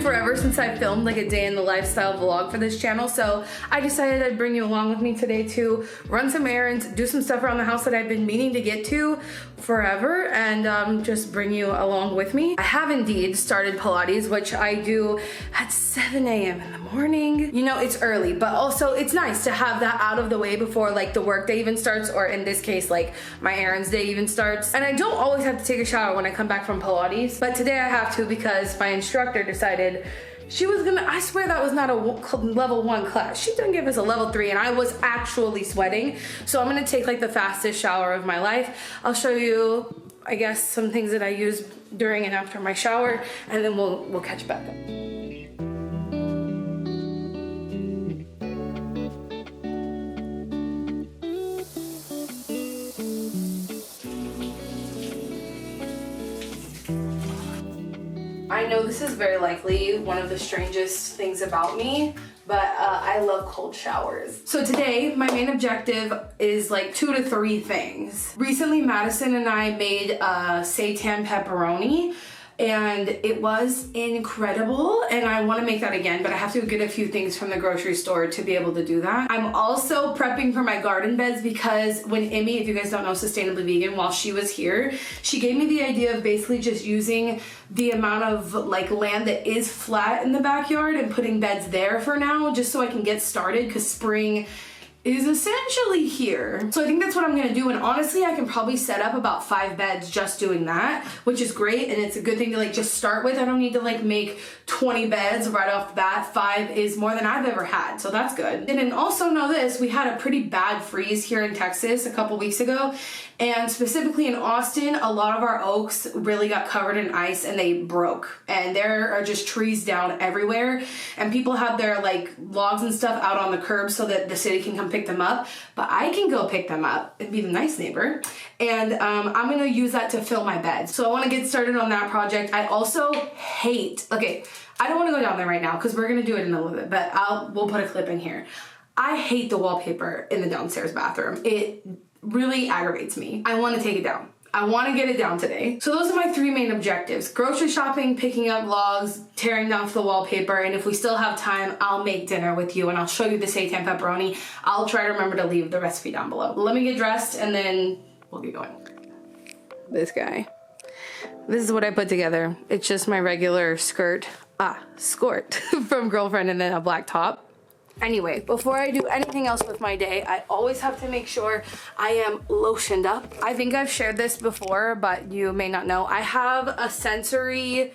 Forever since I filmed like a day in the lifestyle vlog for this channel, so I decided I'd bring you along with me today to run some errands, do some stuff around the house that I've been meaning to get to forever, and just bring you along with me. I have indeed started Pilates, which I do at 7 a.m. in the morning. You know, it's early, but also it's nice to have that out of the way before like the work day even starts, or in this case, like my errands day even starts. And I don't always have to take a shower when I come back from Pilates, but today I have to because my instructor decided she was gonna, I swear that was not a level 1 class. She didn't give us a level 3 and I was actually sweating. So I'm gonna take like the fastest shower of my life. I'll show you, I guess, some things that I use during and after my shower, and then we'll catch back up. I know this is very likely one of the strangest things about me, but I love cold showers. So today, my main objective is like 2 to 3 things. Recently, Madison and I made seitan pepperoni, and it was incredible, and I want to make that again, but I have to get a few things from the grocery store to be able to do that. I'm also prepping for my garden beds because when Emmy, if you guys don't know Sustainably Vegan, while she was here, she gave me the idea of basically just using the amount of like land that is flat in the backyard and putting beds there for now, just so I can get started, because spring is essentially here. So I think that's what I'm gonna do, and honestly I can probably set up about 5 beds just doing that, which is great, and it's a good thing to like just start with. I don't need to like make 20 beds right off the bat. 5 is more than I've ever had, so that's good. And then also know this, we had a pretty bad freeze here in Texas a couple weeks ago, and specifically in Austin, a lot of our oaks really got covered in ice and they broke, and there are just trees down everywhere, and people have their like logs and stuff out on the curb so that the city can come pick them up, but I can go pick them up and be the nice neighbor, and I'm gonna use that to fill my bed. So I want to get started on that project. I also hate, okay, I don't want to go down there right now because we're gonna do it in a little bit, but we'll put a clip in here. I hate the wallpaper in the downstairs bathroom. It really aggravates me. I want to take it down. I want to get it down today. So those are my 3 main objectives: grocery shopping, picking up logs, tearing down the wallpaper, and if we still have time, I'll make dinner with you and I'll show you the seitan pepperoni. I'll try to remember to leave the recipe down below. Let me get dressed and then we'll get going. This guy. This is what I put together. It's just my regular skirt, from Girlfriend, and then a black top. Anyway, before I do anything else with my day, I always have to make sure I am lotioned up. I think I've shared this before, but you may not know. I have a sensory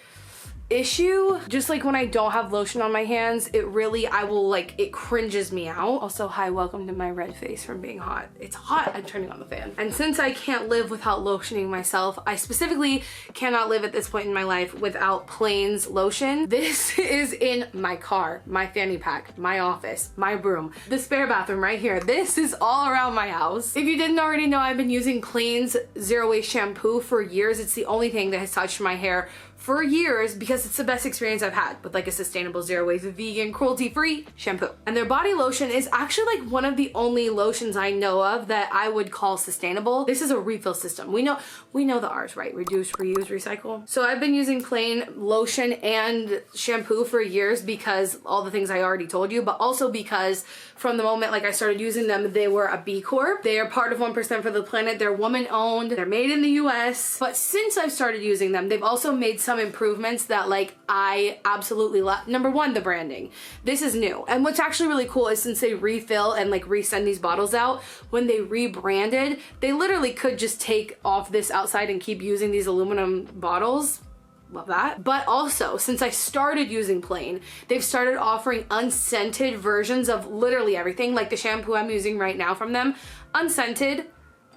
issue. Just like when I don't have lotion on my hands, it cringes me out. Also, hi, welcome to my red face from being hot. It's hot, I'm turning on the fan. And since I can't live without lotioning myself, I specifically cannot live at this point in my life without Plains lotion. This is in my car, my fanny pack, my office, my room, the spare bathroom right here. This is all around my house. If you didn't already know, I've been using Plains Zero Waste shampoo for years. It's the only thing that has touched my hair for years because it's the best experience I've had with like a sustainable, zero waste, vegan, cruelty-free shampoo. And their body lotion is actually like one of the only lotions I know of that I would call sustainable. This is a refill system. We know the R's, right? Reduce, reuse, recycle. So I've been using plain lotion and shampoo for years because all the things I already told you, but also because from the moment like I started using them, they were a B Corp. They are part of 1% for the Planet. They're woman owned. They're made in the US. But since I've started using them, they've also made some improvements that like I absolutely love. Number 1, the branding. This is new. And what's actually really cool is since they refill and like resend these bottles out, when they rebranded, they literally could just take off this outside and keep using these aluminum bottles. Love that. But also, since I started using Plain, they've started offering unscented versions of literally everything, like the shampoo I'm using right now from them. Unscented,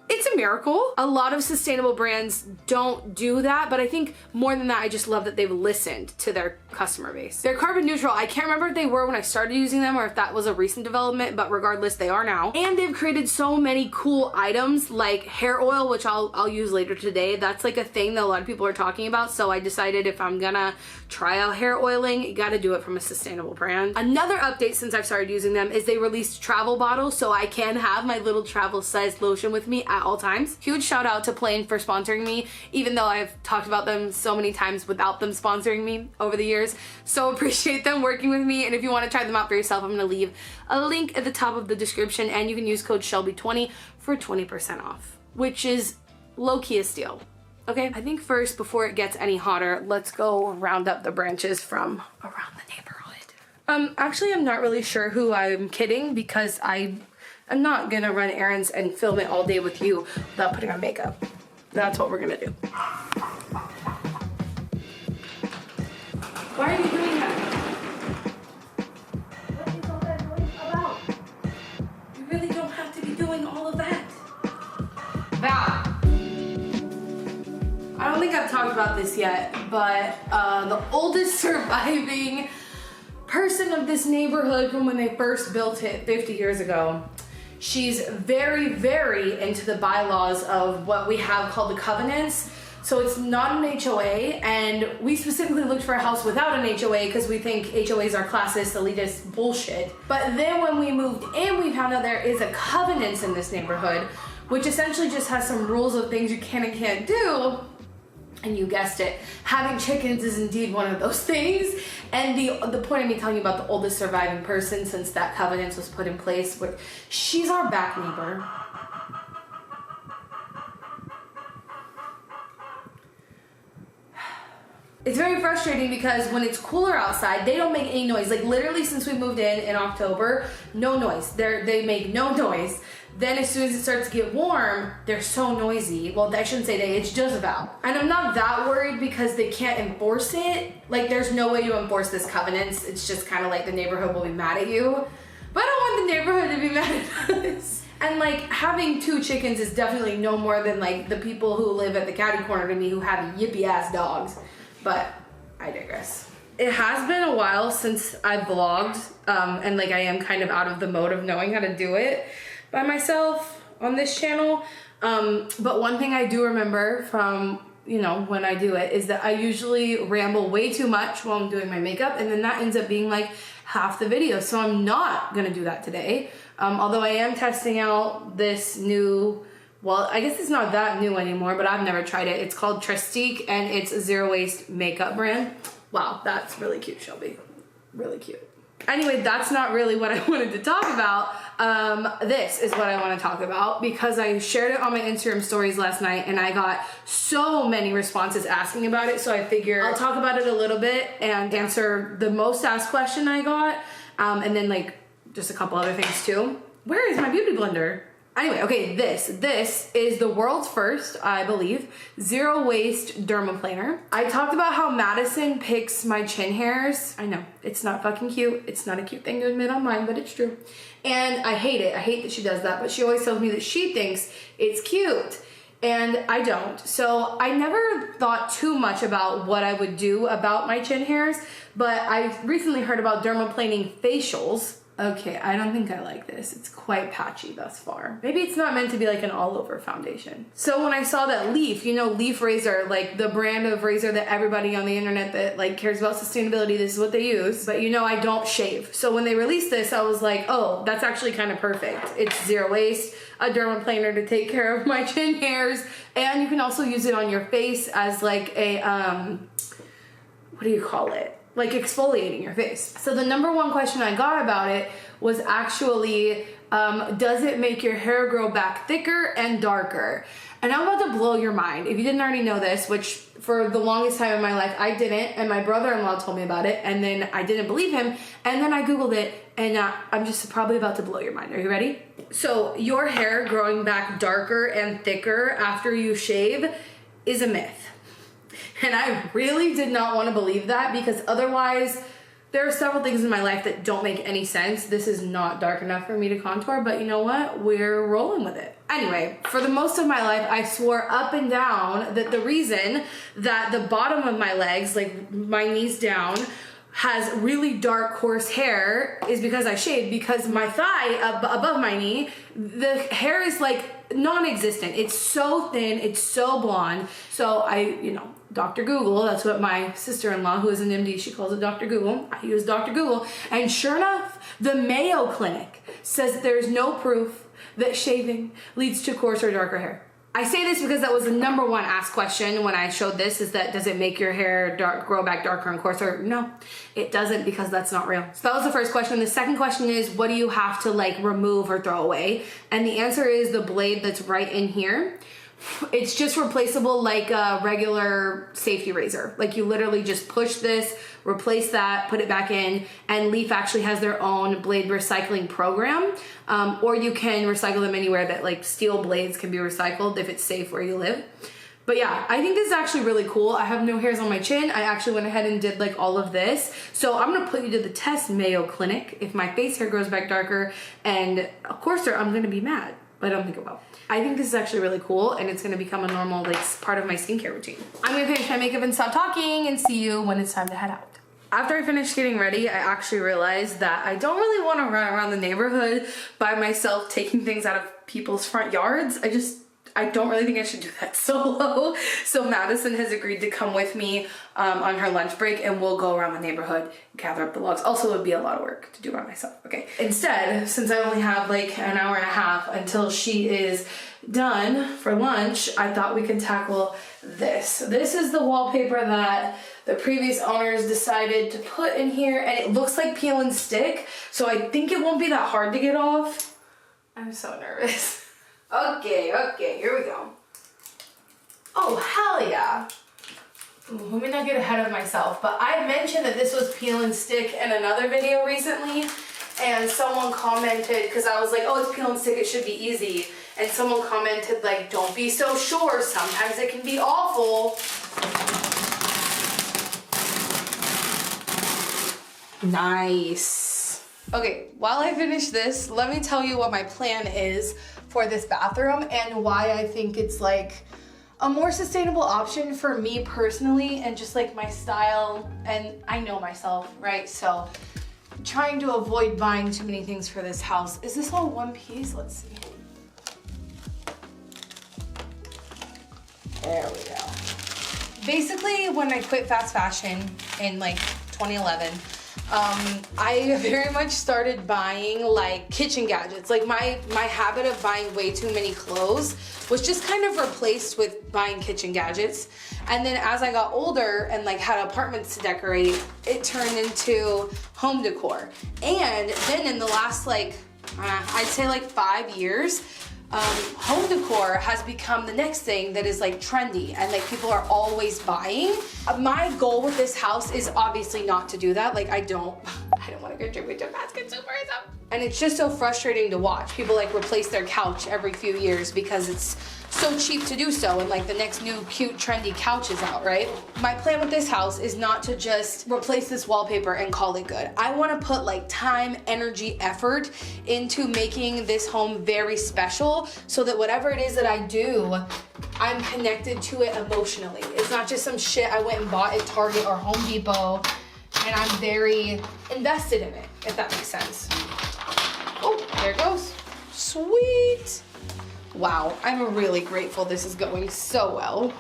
it's a miracle. A lot of sustainable brands don't do that, but I think more than that, I just love that they've listened to their customer base. They're carbon neutral. I can't remember if they were when I started using them or if that was a recent development, but regardless, they are now. And they've created so many cool items like hair oil, which I'll use later today. That's like a thing that a lot of people are talking about, so I decided if I'm gonna try out hair oiling, you gotta do it from a sustainable brand. Another update since I've started using them is they released travel bottles, so I can have my little travel sized lotion with me at all times. Huge shout out to Plain for sponsoring me, even though I've talked about them so many times without them sponsoring me over the years. So appreciate them working with me, and if you want to try them out for yourself, I'm gonna leave a link at the top of the description, and you can use code Shelby20 for 20% off, which is low-key a steal. Okay, I think first, before it gets any hotter, let's go round up the branches from around the neighborhood. Actually, I'm not really sure who I'm kidding, because I'm not gonna run errands and film it all day with you without putting on makeup. That's what we're gonna do. Why are you doing that? What is all that noise about? You really don't have to be doing all of that. Val. I don't think I've talked about this yet, but the oldest surviving person of this neighborhood from when they first built it 50 years ago, she's very, very into the bylaws of what we have called the covenants. So it's not an HOA, and we specifically looked for a house without an HOA because we think HOAs are classist, elitist bullshit. But then when we moved in, we found out there is a covenants in this neighborhood, which essentially just has some rules of things you can and can't do. And you guessed it, having chickens is indeed one of those things. And the point of me telling you about the oldest surviving person since that covenant was put in place, she's our back neighbor. It's very frustrating because when it's cooler outside, they don't make any noise. Like literally since we moved in October, no noise. They make no noise. Then as soon as it starts to get warm, they're so noisy. Well, I shouldn't say they, it's just about. And I'm not that worried because they can't enforce it. Like there's no way to enforce this covenants. It's just kind of like the neighborhood will be mad at you. But I don't want the neighborhood to be mad at us. And like having 2 chickens is definitely no more than like the people who live at the catty corner to me who have yippy ass dogs. But I digress. It has been a while since I vlogged, and like I am kind of out of the mode of knowing how to do it by myself on this channel. But one thing I do remember from, you know, when I do it is that I usually ramble way too much while I'm doing my makeup, and then that ends up being like half the video. So I'm not gonna do that today. Although I am testing out this new, well, I guess it's not that new anymore, but I've never tried it. It's called Trestique, and it's a zero waste makeup brand. Wow, that's really cute, Shelby. Really cute. Anyway, that's not really what I wanted to talk about. This is what I want to talk about because I shared it on my Instagram stories last night and I got so many responses asking about it. So I figure I'll talk about it a little bit and answer the most asked question I got. And then like just a couple other things too. Where is my beauty blender? Anyway, okay, this is the world's first, I believe, zero waste dermaplaner. I talked about how Madison picks my chin hairs. I know, it's not fucking cute. It's not a cute thing to admit on mine, but it's true. And I hate it. I hate that she does that, but she always tells me that she thinks it's cute. And I don't. So I never thought too much about what I would do about my chin hairs, but I recently heard about dermaplaning facials. Okay, I don't think I like this. It's quite patchy thus far. Maybe it's not meant to be like an all-over foundation. So when I saw that Leaf, you know, Leaf Razor, like the brand of razor that everybody on the internet that like cares about sustainability, this is what they use. But you know, I don't shave. So when they released this, I was like, oh, that's actually kind of perfect. It's zero waste, a dermaplaner to take care of my chin hairs, and you can also use it on your face as like a, what do you call it? Like exfoliating your face. So the number one question I got about it was actually, does it make your hair grow back thicker and darker? And I'm about to blow your mind. If you didn't already know this, which for the longest time in my life I didn't, and my brother-in-law told me about it, and then I didn't believe him, and then I Googled it, and I'm just probably about to blow your mind. Are you ready? So your hair growing back darker and thicker after you shave is a myth. And I really did not want to believe that because otherwise There are several things in my life that don't make any sense. This is not dark enough for me to contour, but you know what? We're rolling with it. Anyway, for the most of my life, I swore up and down that the reason that the bottom of my legs, like my knees down, has really dark coarse hair is because I shaved, because my thigh above my knee, the hair is like non-existent. It's so thin, it's so blonde. So I, Dr. Google, that's what my sister-in-law, who is an MD, she calls it Dr. Google. I use Dr. Google. And sure enough, the Mayo Clinic says that there's no proof that shaving leads to coarser, darker hair. I say this because that was the number one asked question when I showed this, is that does it make your hair grow back darker and coarser? No, it doesn't, because that's not real. So that was the first question. The second question is, what do you have to like remove or throw away? And the answer is the blade that's right in here. It's just replaceable like a regular safety razor. Like you literally just push this, replace that, put it back in, and Leaf actually has their own blade recycling program. Or you can recycle them anywhere that like steel blades can be recycled if it's safe where you live. But yeah, I think this is actually really cool. I have no hairs on my chin. I actually went ahead and did like all of this. So I'm gonna put you to the test, Mayo Clinic. If my face hair grows back darker and coarser, I'm gonna be mad, but I don't think it will. I think this is actually really cool, and it's gonna become a normal like part of my skincare routine. I'm gonna finish my makeup and stop talking and see you when it's time to head out. After I finished getting ready, I actually realized that I don't really want to run around the neighborhood by myself taking things out of people's front yards. I don't really think I should do that solo. So Madison has agreed to come with me on her lunch break, and we'll go around the neighborhood, gather up the logs. Also, it would be a lot of work to do by myself, okay? Instead, since I only have like an hour and a half until she is done for lunch, I thought we could tackle this. This is the wallpaper that the previous owners decided to put in here, and it looks like peel and stick, so I think it won't be that hard to get off. I'm so nervous. Okay, here we go. Oh, hell yeah. Ooh, let me not get ahead of myself, but I mentioned that this was peel and stick in another video recently, and someone commented, because I was like, oh, it's peel and stick, it should be easy, and someone commented like, don't be so sure, sometimes it can be awful. Nice. Okay, while I finish this, let me tell you what my plan is for this bathroom and why I think it's like a more sustainable option for me personally, and just like my style, and I know myself, right? So I'm trying to avoid buying too many things for this house. Is this all one piece? Let's see. There we go. Basically, when I quit fast fashion in like 2011, I very much started buying like kitchen gadgets. Like my habit of buying way too many clothes was just kind of replaced with buying kitchen gadgets. And then as I got older and like had apartments to decorate, it turned into home decor. And then in the last like, I'd say like 5 years, home decor has become the next thing that is like trendy and like people are always buying. My goal with this house is obviously not to do that. Like I don't want to contribute to mass consumerism. And it's just so frustrating to watch. People like replace their couch every few years because it's so cheap to do so, and like the next new cute trendy couch is out, right? My plan with this house is not to just replace this wallpaper and call it good. I want to put like time, energy, effort into making this home very special so that whatever it is that I do, I'm connected to it emotionally. It's not just some shit I went and bought at Target or Home Depot, and I'm very invested in it, if that makes sense. Oh, there it goes. Sweet. Wow, I'm really grateful this is going so well.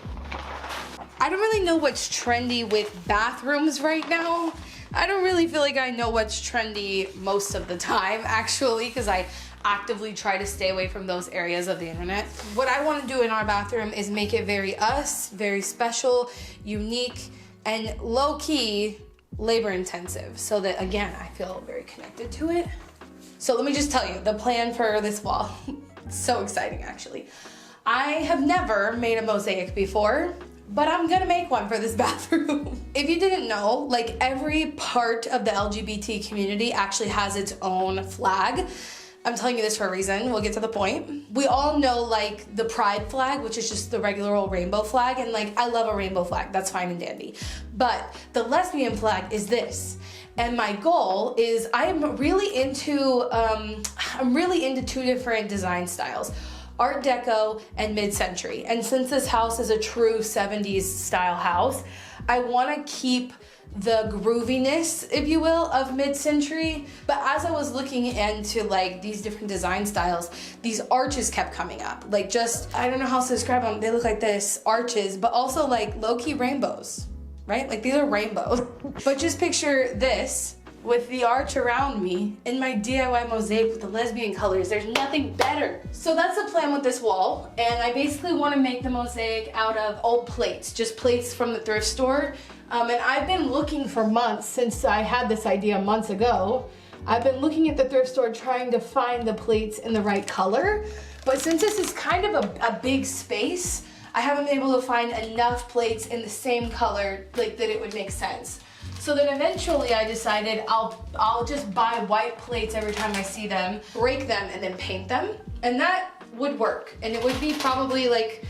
I don't really know what's trendy with bathrooms right now. I don't really feel like I know what's trendy most of the time, actually, because I actively try to stay away from those areas of the internet. What I want to do in our bathroom is make it very us, very special, unique, and low-key labor intensive, so that, again, I feel very connected to it. So let me just tell you the plan for this wall. It's so exciting, actually. I have never made a mosaic before, but I'm gonna make one for this bathroom. If you didn't know, like every part of the LGBT community actually has its own flag. I'm telling you this for a reason. We'll get to the point. We all know like the pride flag, which is just the regular old rainbow flag. And like, I love a rainbow flag. That's fine and dandy. But the lesbian flag is this. And my goal is I'm really into two different design styles. Art Deco and mid-century. And since this house is a true 70s style house, I want to keep the grooviness, if you will, of mid-century. But as I was looking into like these different design styles, these arches kept coming up. Like just, I don't know how to describe them. They look like this, arches, but also like low-key rainbows, right? Like these are rainbows. But just picture this with the arch around me in my DIY mosaic with the lesbian colors. There's nothing better. So that's the plan with this wall. And I basically want to make the mosaic out of old plates, just plates from the thrift store. And I've been looking for months, since I had this idea months ago. I've been looking at the thrift store trying to find the plates in the right color. But since this is kind of a big space, I haven't been able to find enough plates in the same color like that it would make sense. So then eventually I decided I'll just buy white plates every time I see them, break them, and then paint them. And that would work. And it would be probably like,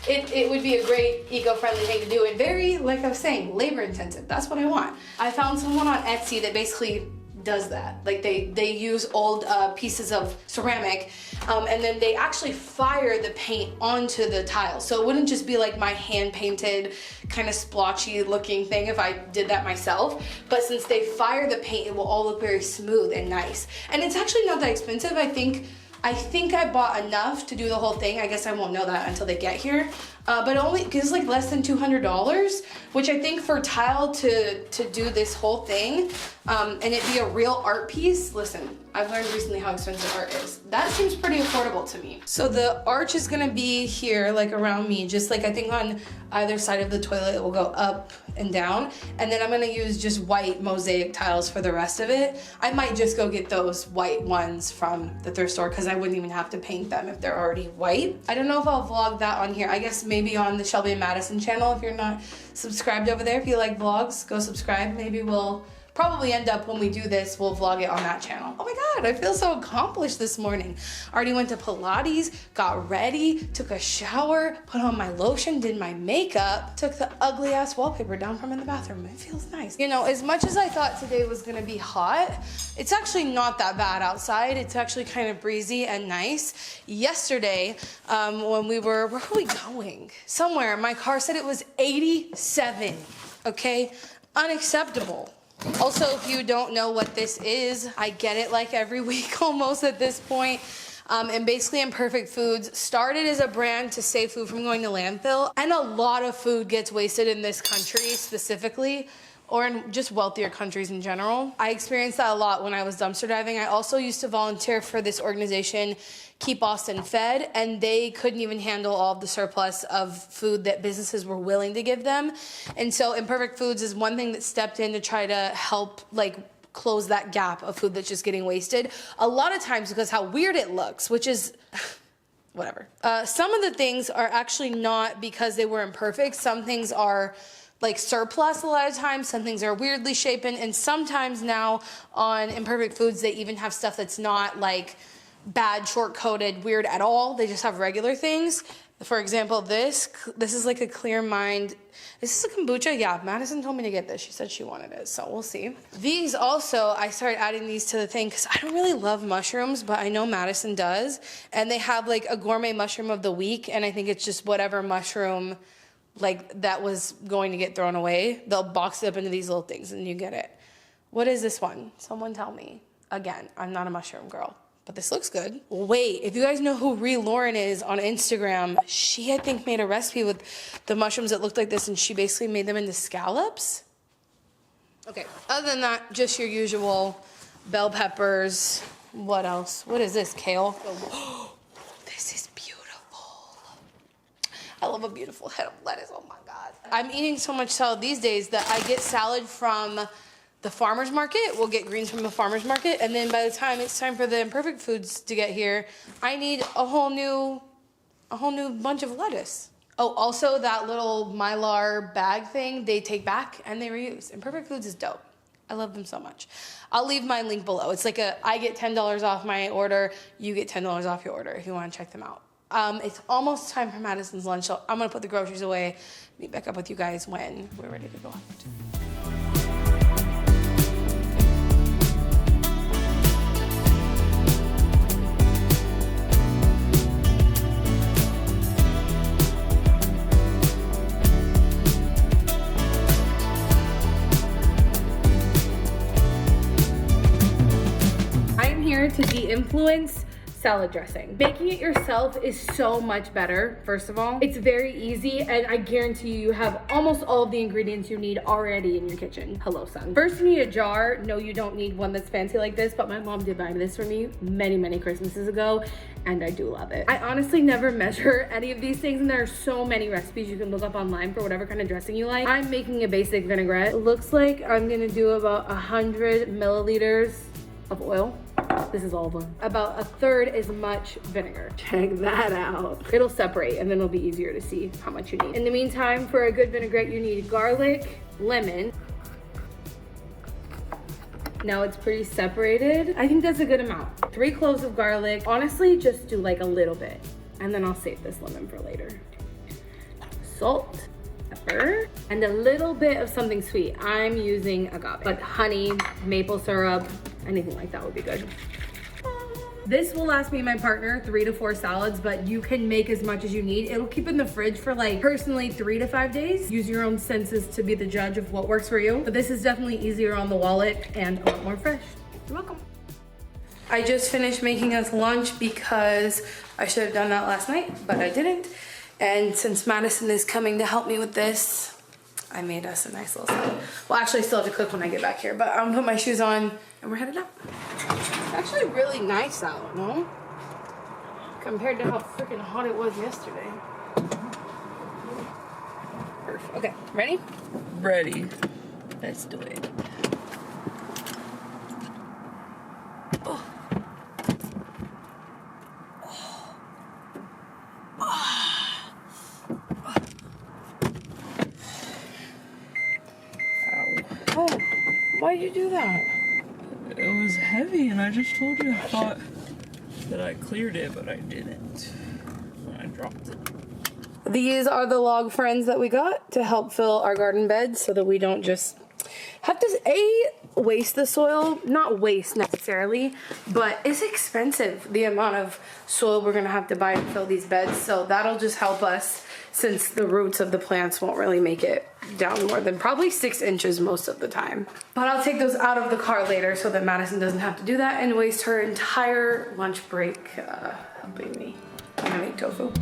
it would be a great eco-friendly thing to do. And very, like I was saying, labor intensive. That's what I want. I found someone on Etsy that basically does that. Like they use old pieces of ceramic and then they actually fire the paint onto the tile. So it wouldn't just be like my hand painted kind of splotchy looking thing if I did that myself. But since they fire the paint, it will all look very smooth and nice. And it's actually not that expensive. I think I bought enough to do the whole thing. I guess I won't know that until they get here. But only because it's like less than $200, which I think for tile to do this whole thing and it be a real art piece. Listen, I've learned recently how expensive art is. That seems pretty affordable to me. So the arch is gonna be here, like around me, just like I think on either side of the toilet it will go up and down. And then I'm gonna use just white mosaic tiles for the rest of it. I might just go get those white ones from the thrift store because I wouldn't even have to paint them if they're already white. I don't know if I'll vlog that on here. I guess maybe on the Shelby and Madison channel. If you're not subscribed over there, if you like vlogs, go subscribe. Maybe we'll probably end up, when we do this, we'll vlog it on that channel. Oh my God, I feel so accomplished this morning. Already went to Pilates, got ready, took a shower, put on my lotion, did my makeup, took the ugly ass wallpaper down from in the bathroom. It feels nice. You know, as much as I thought today was gonna be hot, it's actually not that bad outside. It's actually kind of breezy and nice. Yesterday, when where were we going? Somewhere, my car said it was 87, okay? Unacceptable. Also, if you don't know what this is, I get it like every week almost at this point. And basically Imperfect Foods started as a brand to save food from going to landfill. And a lot of food gets wasted in this country specifically, or in just wealthier countries in general. I experienced that a lot when I was dumpster diving. I also used to volunteer for this organization, Keep Austin Fed, and they couldn't even handle all of the surplus of food that businesses were willing to give them. And so Imperfect Foods is one thing that stepped in to try to help like close that gap of food that's just getting wasted. A lot of times because how weird it looks, which is whatever. Some of the things are actually not because they were imperfect. Some things are like surplus a lot of times. Some things are weirdly shapen, and sometimes now on Imperfect Foods they even have stuff that's not like bad, short-coated, weird at all. They just have regular things. For example, this is like a Clear Mind. Is this a kombucha? Yeah, Madison told me to get this. She said she wanted it, so we'll see. These also, I started adding these to the thing because I don't really love mushrooms, but I know Madison does. And they have like a gourmet mushroom of the week, and I think it's just whatever mushroom like that was going to get thrown away. They'll box it up into these little things and you get it. What is this one? Someone tell me. Again, I'm not a mushroom girl, but this looks good. Wait, if you guys know who Ree Lauren is on Instagram, she I think made a recipe with the mushrooms that looked like this and she basically made them into scallops. Okay, other than that, just your usual bell peppers. What else? What is this, kale? Oh, this is beautiful. I love a beautiful head of lettuce, oh my God. I'm eating so much salad these days that I get salad from the farmer's market. We'll get greens from the farmer's market, and then by the time it's time for the Imperfect Foods to get here, I need a whole new bunch of lettuce. Oh, also that little Mylar bag thing, they take back and they reuse. Imperfect Foods is dope. I love them so much. I'll leave my link below. It's like I get $10 off my order. You get $10 off your order if you want to check them out. It's almost time for Madison's lunch, so I'm gonna put the groceries away. Meet back up with you guys when we're ready to go out. To de-influence salad dressing. Making it yourself is so much better, first of all. It's very easy, and I guarantee you have almost all of the ingredients you need already in your kitchen. Hello, son. First, you need a jar. No, you don't need one that's fancy like this, but my mom did buy this for me many Christmases ago, and I do love it. I honestly never measure any of these things, and there are so many recipes you can look up online for whatever kind of dressing you like. I'm making a basic vinaigrette. It looks like I'm gonna do about 100 milliliters of oil. This is all of them. About 1/3 as much vinegar. Check that out. It'll separate and then it'll be easier to see how much you need. In the meantime, for a good vinaigrette, you need garlic, lemon. Now it's pretty separated. I think that's a good amount. 3 cloves of garlic. Honestly, just do like a little bit. And then I'll save this lemon for later. Salt, pepper, and a little bit of something sweet. I'm using agave, but honey, maple syrup, anything like that would be good. This will last me and my partner 3 to 4 salads, but you can make as much as you need. It'll keep in the fridge for like, personally, 3 to 5 days. Use your own senses to be the judge of what works for you. But this is definitely easier on the wallet and a lot more fresh. You're welcome. I just finished making us lunch because I should have done that last night, but I didn't. And since Madison is coming to help me with this, I made us a nice little salad. Well, actually, I still have to cook when I get back here, but I'm gonna put my shoes on and we're headed out. It's actually really nice out, no? Compared to how freaking hot it was yesterday. Perfect. Okay, ready? Ready. Let's do it. Oh. Oh, why'd you do that? It was heavy, and I just told you I thought that I cleared it, but I didn't when I dropped it. These are the log friends that we got to help fill our garden beds so that we don't just have to waste the soil. Not waste necessarily, but it's expensive, the amount of soil we're gonna have to buy to fill these beds. So that'll just help us, since the roots of the plants won't really make it down more than probably 6 inches most of the time. But I'll take those out of the car later so that Madison doesn't have to do that and waste her entire lunch break helping me. I'm gonna make tofu.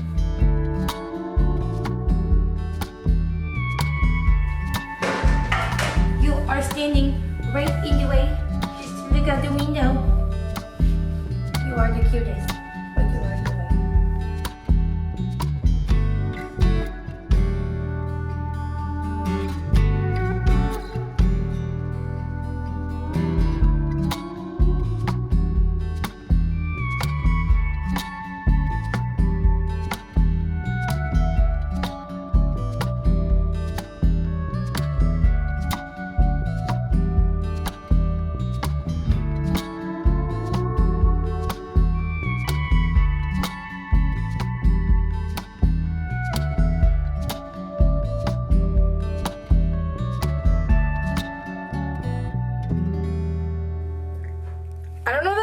You are standing right in the way. Just look out the window. You are the cutest. But you are in the way.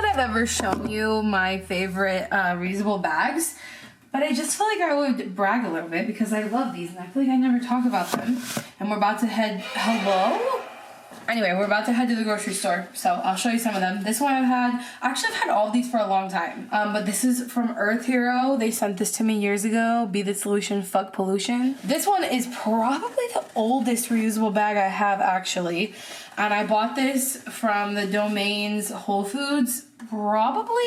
I've ever shown you my favorite reusable bags, but I just feel like I would brag a little bit because I love these and I feel like I never talk about them. And we're about to head, Anyway, we're about to head to the grocery store, so I'll show you some of them. This one I've had all of these for a long time, but this is from Earth Hero. They sent this to me years ago. Be the solution, fuck pollution. This one is probably the oldest reusable bag I have, actually. And I bought this from the Domain's Whole Foods, probably,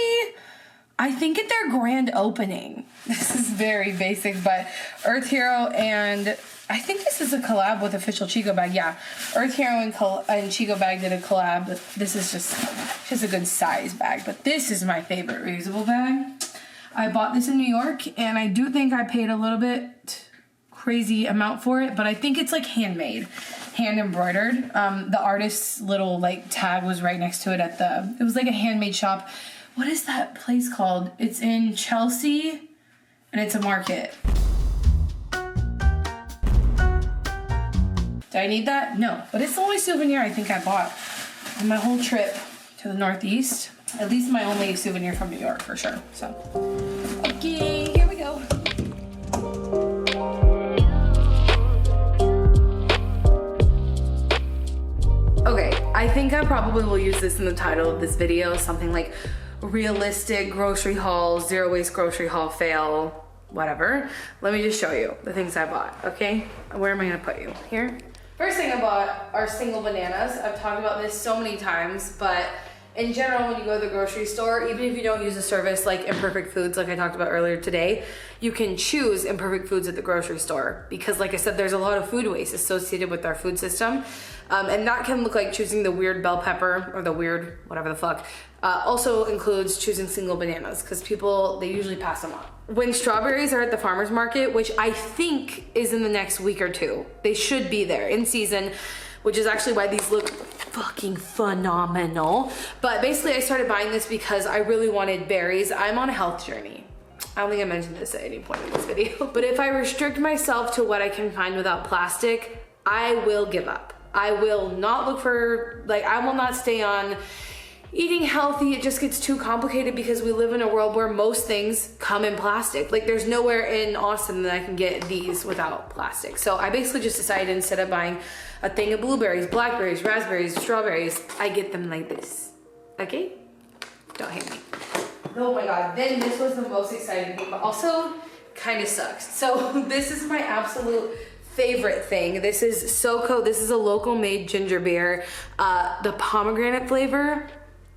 I think at their grand opening. This is very basic, but Earth Hero and I think this is a collab with Official Chico Bag. Yeah, Earth Hero and Chico Bag did a collab. This is just a good size bag, but this is my favorite reusable bag. I bought this in New York, and I do think I paid a little bit crazy amount for it, but I think it's like handmade. hand embroidered. The artist's little like tag was right next to it it was like a handmade shop. What is that place called? It's in Chelsea and it's a market. Do I need that? No, but it's the only souvenir I think I bought on my whole trip to the Northeast. At least my only souvenir from New York for sure. So, okay, here we go. Okay, I think I probably will use this in the title of this video, something like realistic grocery haul, zero waste grocery haul fail, whatever. Let me just show you the things I bought, okay? Where am I gonna put you? Here? First thing I bought are single bananas. I've talked about this so many times, but in general, when you go to the grocery store, even if you don't use a service like Imperfect Foods, like I talked about earlier today, you can choose Imperfect Foods at the grocery store because, like I said, there's a lot of food waste associated with our food system. And that can look like choosing the weird bell pepper or the weird whatever the fuck. Also includes choosing single bananas because people, they usually pass them up. When strawberries are at the farmer's market, which I think is in the next week or two, they should be there in season, which is actually why these look fucking phenomenal. But basically I started buying this because I really wanted berries. I'm on a health journey. I don't think I mentioned this at any point in this video, but if I restrict myself to what I can find without plastic, I will give up. I will not look for, like, I will not stay on eating healthy. It just gets too complicated because we live in a world where most things come in plastic. Like, there's nowhere in Austin that I can get these without plastic. So I basically just decided instead of buying a thing of blueberries, blackberries, raspberries, strawberries, I get them like this. Okay? Don't hate me. Oh my God, then this was the most exciting thing, but also kind of sucks. So this is my absolute favorite thing. This is SoCo. This is a local made ginger beer. The pomegranate flavor,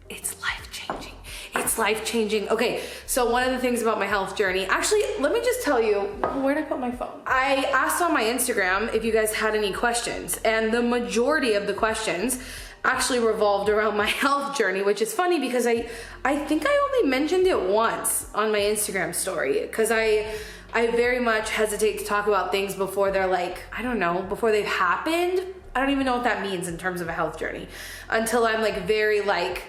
it's life-changing. It's life-changing. Okay, so one of the things about my health journey, actually, let me just tell you, where'd I put my phone? I asked on my Instagram if you guys had any questions, and the majority of the questions actually revolved around my health journey, which is funny because I think I only mentioned it once on my Instagram story because I very much hesitate to talk about things before they're like, I don't know, before they've happened. I don't even know what that means in terms of a health journey until I'm like very like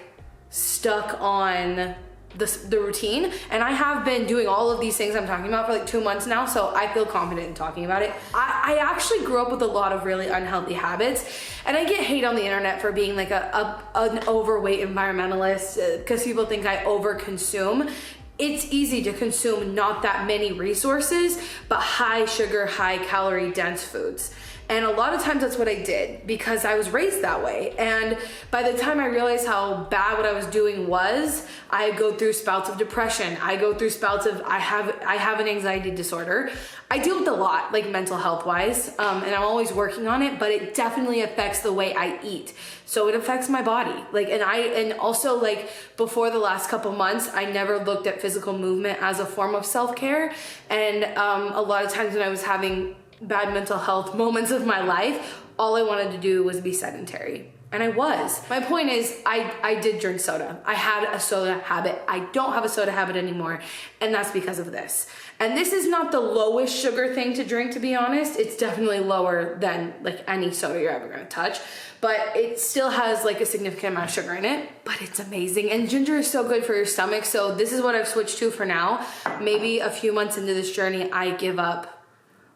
stuck on the routine. And I have been doing all of these things I'm talking about for like 2 months now, so I feel confident in talking about it. I actually grew up with a lot of really unhealthy habits, and I get hate on the internet for being like an overweight environmentalist because people think I overconsume. It's easy to consume not that many resources, but high sugar, high calorie dense foods. And a lot of times that's what I did because I was raised that way. And by the time I realized how bad what I was doing was, I go through spouts of depression. I go through spouts of, I have an anxiety disorder. I deal with a lot, like mental health wise, and I'm always working on it, but it definitely affects the way I eat. So it affects my body. Like, and also like before the last couple months, I never looked at physical movement as a form of self-care. And a lot of times when I was having bad mental health moments of my life, all I wanted to do was be sedentary. And I was. My point is, I did drink soda. I had a soda habit. I don't have a soda habit anymore, and that's because of this. And this is not the lowest sugar thing to drink, to be honest. It's definitely lower than like any soda you're ever gonna touch, but it still has like a significant amount of sugar in it, but it's amazing. And ginger is so good for your stomach, so this is what I've switched to for now. Maybe a few months into this journey, I give up.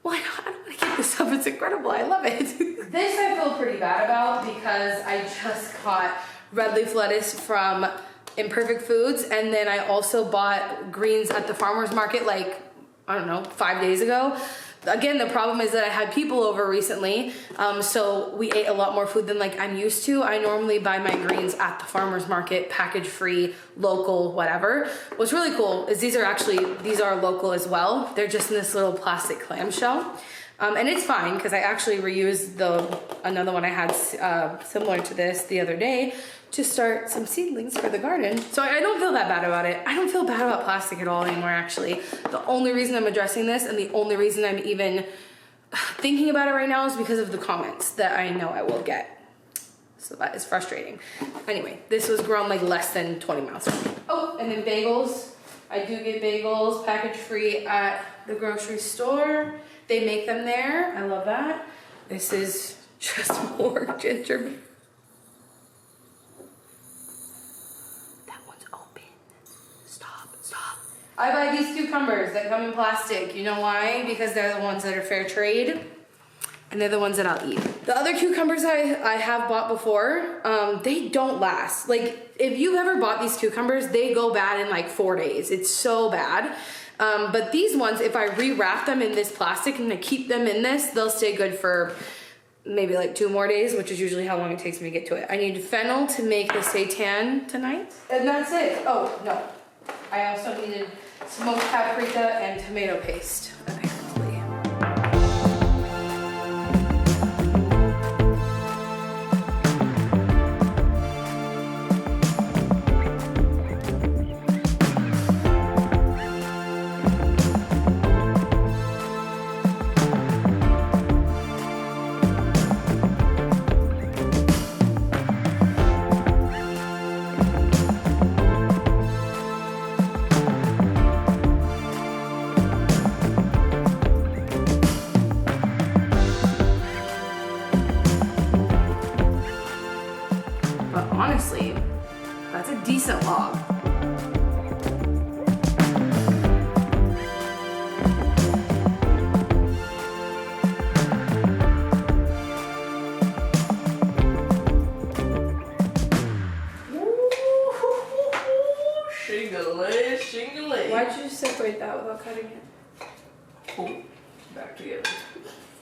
Well, I don't want to keep this up. It's incredible. I love it. This I feel pretty bad about because I just got red leaf lettuce from Imperfect Foods, and then I also bought greens at the farmer's market like, I don't know, 5 days ago. Again, the problem is that I had people over recently, so we ate a lot more food than like I'm used to. I normally buy my greens at the farmer's market, package free, local, whatever. What's really cool is these are local as well. They're just in this little plastic clamshell. And it's fine because I actually reused another one I had similar to this the other day to start some seedlings for the garden. So I don't feel that bad about it. I don't feel bad about plastic at all anymore, actually. The only reason I'm addressing this and the only reason I'm even thinking about it right now is because of the comments that I know I will get. So that is frustrating. Anyway, this was grown like less than 20 miles from me. Oh, and then bagels. I do get bagels package free at the grocery store. They make them there. I love that. This is Just more ginger. That one's open. Stop. I buy these cucumbers that come in plastic. You know why? Because they're the ones that are fair trade. And they're the ones that I'll eat. The other cucumbers I have bought before, they don't last. Like, if you've ever bought these cucumbers, they go bad in like 4 days. It's so bad. But these ones, if I rewrap them in this plastic and I keep them in this, they'll stay good for maybe like 2 more days, which is usually how long it takes me to get to it. I need fennel to make the seitan tonight. And that's it. Oh, no. I also needed smoked paprika and tomato paste, apparently. Honestly, that's a decent log. Shingly. Why'd you separate that without cutting it? Oh, back together.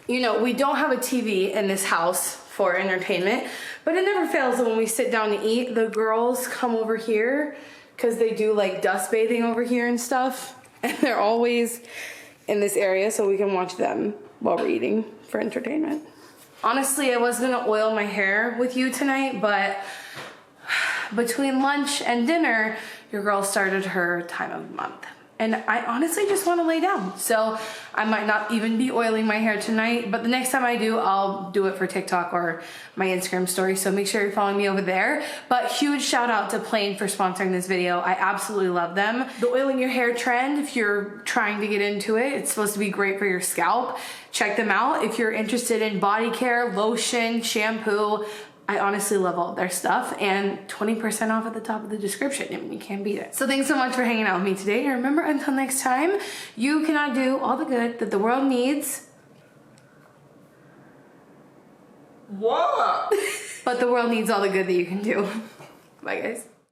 You know, we don't have a TV in this house for entertainment, but it never fails that when we sit down to eat, the girls come over here because they do like dust bathing over here and stuff, and they're always in this area so we can watch them while we're eating for entertainment. Honestly, I was gonna oil my hair with you tonight, but between lunch and dinner, your girl started her time of month. And I honestly just want to lay down. So I might not even be oiling my hair tonight, but the next time I do, I'll do it for TikTok or my Instagram story. So make sure you're following me over there. But huge shout out to Plain for sponsoring this video. I absolutely love them. The oiling your hair trend, if you're trying to get into it, it's supposed to be great for your scalp. Check them out. If you're interested in body care, lotion, shampoo, I honestly love all their stuff, and 20% off at the top of the description. I mean, you can't beat it. So thanks so much for hanging out with me today. And remember, until next time, you cannot do all the good that the world needs. What? But the world needs all the good that you can do. Bye, guys.